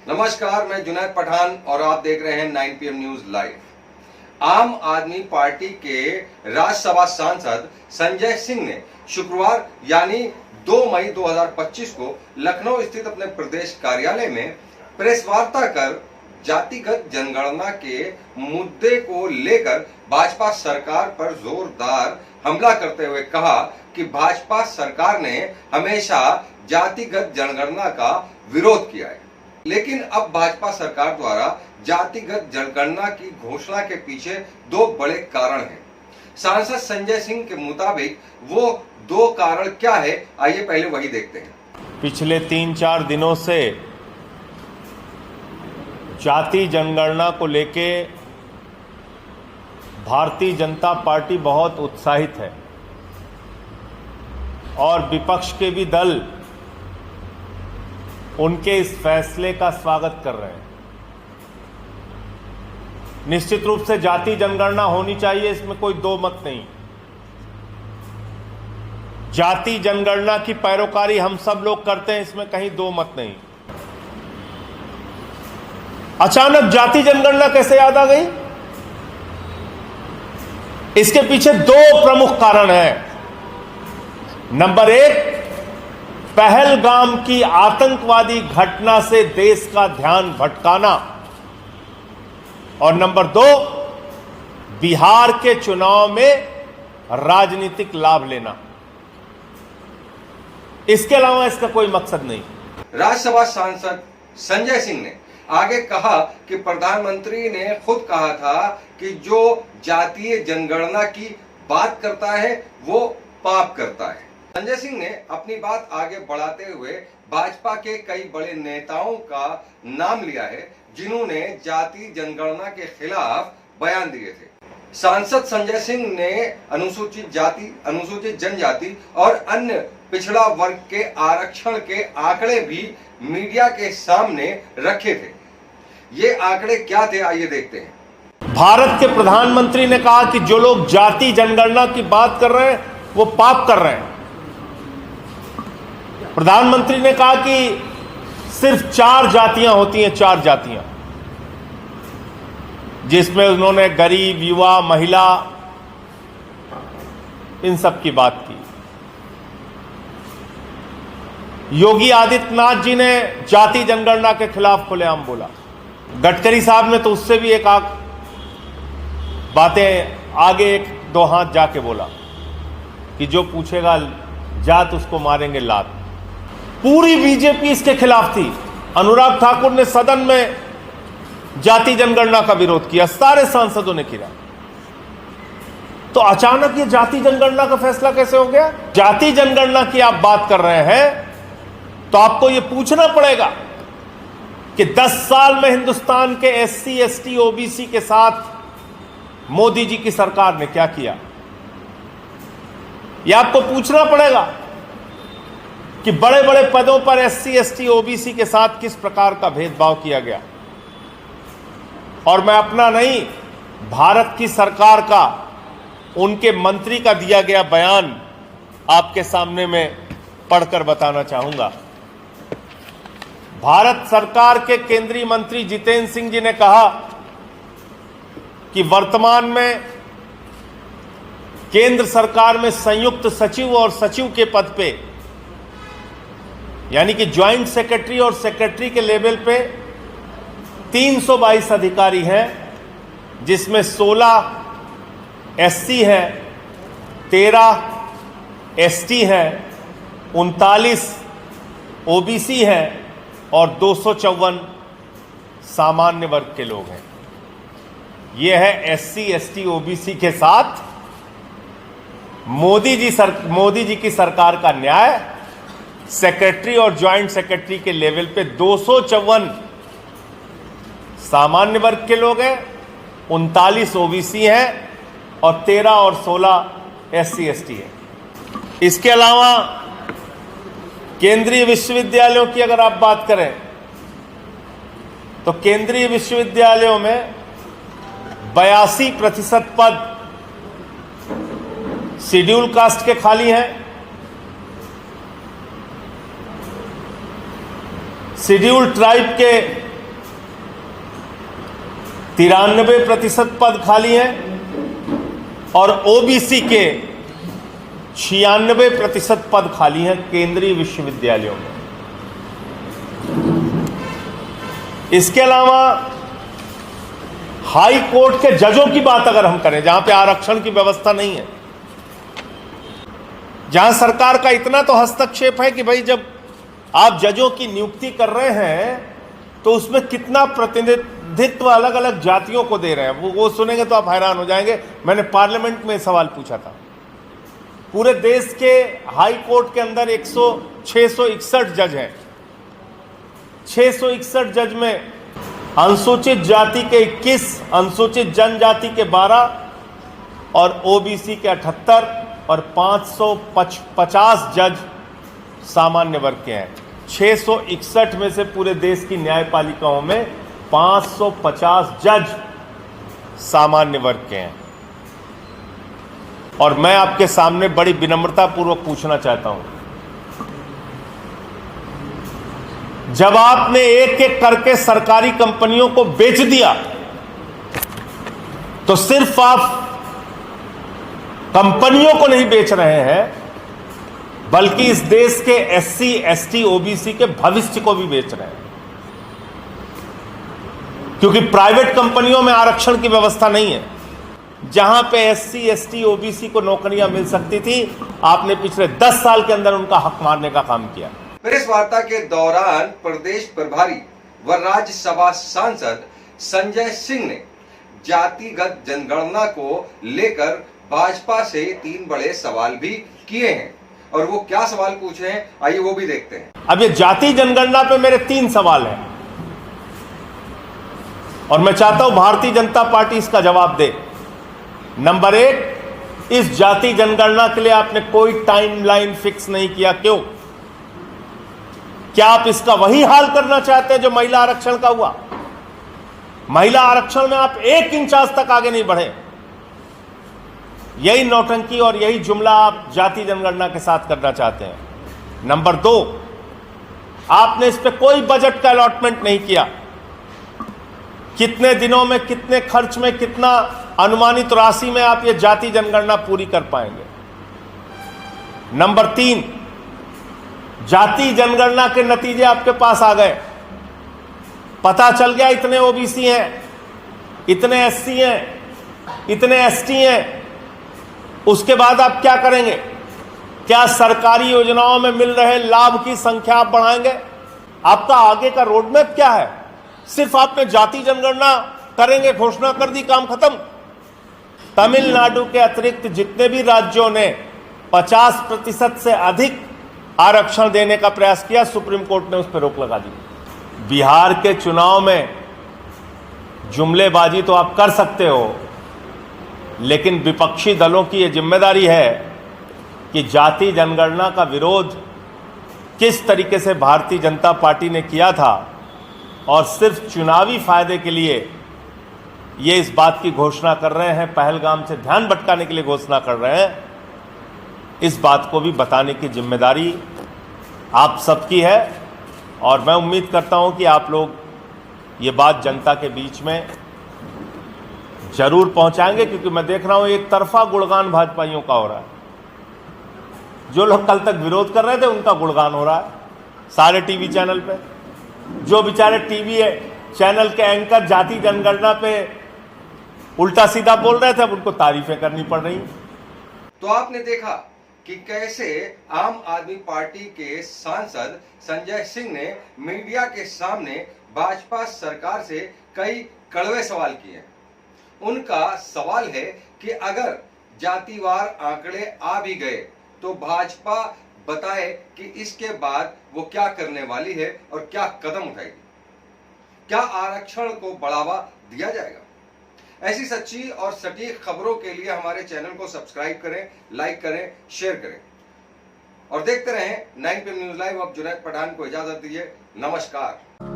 नमस्कार, मैं जुनैद पठान और आप देख रहे हैं 9 PM न्यूज लाइव। आम आदमी पार्टी के राज्यसभा सांसद संजय सिंह ने शुक्रवार यानी 2 मई 2025 को लखनऊ स्थित अपने प्रदेश कार्यालय में प्रेस वार्ता कर जातिगत जनगणना के मुद्दे को लेकर भाजपा सरकार पर जोरदार हमला करते हुए कहा कि भाजपा सरकार ने हमेशा जातिगत जनगणना का विरोध किया है, लेकिन अब भाजपा सरकार द्वारा जातिगत जनगणना की घोषणा के पीछे 2 बड़े कारण हैं। सांसद संजय सिंह के मुताबिक वो 2 कारण क्या है, आइए पहले वही देखते हैं। पिछले 3-4 दिनों से जाति जनगणना को लेके भारतीय जनता पार्टी बहुत उत्साहित है और विपक्ष के भी दल उनके इस फैसले का स्वागत कर रहे हैं। निश्चित रूप से जाति जनगणना होनी चाहिए, इसमें कोई 2 मत नहीं। जाति जनगणना की पैरोकारी हम सब लोग करते हैं, इसमें कहीं 2 मत नहीं। अचानक जाति जनगणना कैसे याद आ गई? इसके पीछे 2 प्रमुख कारण हैं। नंबर 1, पहलगाम की आतंकवादी घटना से देश का ध्यान भटकाना, और नंबर 2, बिहार के चुनाव में राजनीतिक लाभ लेना। इसके अलावा इसका कोई मकसद नहीं। राज्यसभा सांसद संजय सिंह ने आगे कहा कि प्रधानमंत्री ने खुद कहा था कि जो जातीय जनगणना की बात करता है वो पाप करता है। संजय सिंह ने अपनी बात आगे बढ़ाते हुए भाजपा के कई बड़े नेताओं का नाम लिया है जिन्होंने जाति जनगणना के खिलाफ बयान दिए थे। सांसद संजय सिंह ने अनुसूचित जाति, अनुसूचित जनजाति और अन्य पिछड़ा वर्ग के आरक्षण के आंकड़े भी मीडिया के सामने रखे थे। ये आंकड़े क्या थे, आइए देखते हैं। भारत के प्रधानमंत्री ने कहा कि जो लोग जाति जनगणना की बात कर रहे हैं वो पाप कर रहे हैं। प्रधानमंत्री ने कहा कि सिर्फ 4 जातियां होती हैं, 4 जातियां, जिसमें उन्होंने गरीब, युवा, महिला, इन सब की बात की। योगी आदित्यनाथ जी ने जाति जनगणना के खिलाफ खुलेआम बोला। गडकरी साहब ने तो उससे भी एक बातें आगे 1-2 हाथ जाके बोला कि जो पूछेगा जात उसको मारेंगे लात। पूरी बीजेपी इसके खिलाफ थी। अनुराग ठाकुर ने सदन में जाति जनगणना का विरोध किया, सारे सांसदों ने किया। तो अचानक ये जाति जनगणना का फैसला कैसे हो गया? जाति जनगणना की आप बात कर रहे हैं तो आपको यह पूछना पड़ेगा कि 10 साल में हिंदुस्तान के SC, ST, OBC के साथ मोदी जी की सरकार ने क्या किया। यह आपको पूछना पड़ेगा कि बड़े बड़े पदों पर SC, ST, OBC के साथ किस प्रकार का भेदभाव किया गया। और मैं अपना नहीं, भारत की सरकार का, उनके मंत्री का दिया गया बयान आपके सामने में पढ़कर बताना चाहूंगा। भारत सरकार के केंद्रीय मंत्री जितेंद्र सिंह जी ने कहा कि वर्तमान में केंद्र सरकार में संयुक्त सचिव और सचिव के पद पे, यानी कि ज्वाइंट सेक्रेटरी और सेक्रेटरी के लेवल पे 322 अधिकारी हैं, जिसमें 16 SC है, 13 ST है, 39 OBC है और 254 सामान्य वर्ग के लोग हैं। यह है SC, ST, OBC के साथ मोदी जी की सरकार का न्याय। सेक्रेटरी और ज्वाइंट सेक्रेटरी के लेवल पे 254 सामान्य वर्ग के लोग हैं, 39 OBC हैं और 13 और 16 SC, ST है। इसके अलावा केंद्रीय विश्वविद्यालयों की अगर आप बात करें तो केंद्रीय विश्वविद्यालयों में 82% पद शेड्यूल कास्ट के खाली हैं, शेड्यूल ट्राइब के 93% पद खाली हैं और ओबीसी के 96% पद खाली हैं केंद्रीय विश्वविद्यालयों में। इसके अलावा हाई कोर्ट के जजों की बात अगर हम करें, जहां पे आरक्षण की व्यवस्था नहीं है, जहां सरकार का इतना तो हस्तक्षेप है कि भाई जब आप जजों की नियुक्ति कर रहे हैं तो उसमें कितना प्रतिनिधित्व अलग अलग जातियों को दे रहे हैं, वो सुनेंगे तो आप हैरान हो जाएंगे। मैंने पार्लियामेंट में सवाल पूछा था। पूरे देश के हाई कोर्ट के अंदर 661 जज हैं। 661 जज में अनुसूचित जाति के 21, अनुसूचित जनजाति के 12 और ओबीसी के 78 और 550 जज सामान्य वर्ग के हैं। 661 में से पूरे देश की न्यायपालिकाओं में 550 जज सामान्य वर्ग के हैं। और मैं आपके सामने बड़ी विनम्रता पूर्वक पूछना चाहता हूं, जब आपने एक एक करके सरकारी कंपनियों को बेच दिया तो सिर्फ आप कंपनियों को नहीं बेच रहे हैं बल्कि इस देश के एससी, एसटी, ओबीसी के भविष्य को भी बेच रहे हैं। क्योंकि प्राइवेट कंपनियों में आरक्षण की व्यवस्था नहीं है। जहां पे एससी, एसटी, ओबीसी को नौकरियां मिल सकती थी, आपने पिछले 10 साल के अंदर उनका हक मारने का काम किया। प्रेस वार्ता के दौरान प्रदेश प्रभारी व राज्यसभा सांसद संजय सिंह ने जातिगत जनगणना को लेकर भाजपा से 3 बड़े सवाल भी किए हैं। और वो क्या सवाल पूछे हैं, आइए वो भी देखते हैं। अब ये जाति जनगणना पे मेरे 3 सवाल हैं और मैं चाहता हूं भारतीय जनता पार्टी इसका जवाब दे। नंबर 1, इस जाति जनगणना के लिए आपने कोई टाइमलाइन फिक्स नहीं किया, क्यों? क्या आप इसका वही हाल करना चाहते हैं जो महिला आरक्षण का हुआ? महिला आरक्षण में आप 1 इंच आज तक आगे नहीं बढ़े। यही नौटंकी और यही जुमला आप जाति जनगणना के साथ करना चाहते हैं। नंबर 2, आपने इस पे कोई बजट का अलॉटमेंट नहीं किया। कितने दिनों में, कितने खर्च में, कितना अनुमानित राशि में आप ये जाति जनगणना पूरी कर पाएंगे? नंबर 3, जाति जनगणना के नतीजे आपके पास आ गए, पता चल गया इतने ओबीसी हैं, इतने एससी हैं, इतने एसटी हैं। उसके बाद आप क्या करेंगे? क्या सरकारी योजनाओं में मिल रहे लाभ की संख्या आप बढ़ाएंगे? आपका आगे का रोडमैप क्या है? सिर्फ आपने जाति जनगणना करेंगे घोषणा कर दी, काम खत्म। तमिलनाडु के अतिरिक्त जितने भी राज्यों ने 50% से अधिक आरक्षण देने का प्रयास किया, सुप्रीम कोर्ट ने उस पर रोक लगा दी। बिहार के चुनाव में जुमलेबाजी तो आप कर सकते हो, लेकिन विपक्षी दलों की यह जिम्मेदारी है कि जाति जनगणना का विरोध किस तरीके से भारतीय जनता पार्टी ने किया था और सिर्फ चुनावी फायदे के लिए ये इस बात की घोषणा कर रहे हैं, पहलगाम से ध्यान भटकाने के लिए घोषणा कर रहे हैं, इस बात को भी बताने की जिम्मेदारी आप सबकी है। और मैं उम्मीद करता हूं कि आप लोग ये बात जनता के बीच में जरूर पहुंचाएंगे, क्योंकि मैं देख रहा हूं एक तरफा गुणगान भाजपाइयों का हो रहा है। जो लोग कल तक विरोध कर रहे थे उनका गुणगान हो रहा है सारे टीवी चैनल पे। जो बेचारे टीवी चैनल के एंकर जाति जनगणना पे उल्टा सीधा बोल रहे थे, अब उनको तारीफें करनी पड़ रही। तो आपने देखा कि कैसे आम आदमी पार्टी के सांसद संजय सिंह ने मीडिया के सामने भाजपा सरकार से कई कड़वे सवाल किए। उनका सवाल है कि अगर जातिवार आंकड़े आ भी गए तो भाजपा बताए कि इसके बाद वो क्या करने वाली है और क्या कदम उठाएगी। क्या आरक्षण को बढ़ावा दिया जाएगा? ऐसी सच्ची और सटीक खबरों के लिए हमारे चैनल को सब्सक्राइब करें, लाइक करें, शेयर करें और देखते रहें 9 PM न्यूज लाइव। अब जुनैद पठान को इजाजत दीजिए। नमस्कार।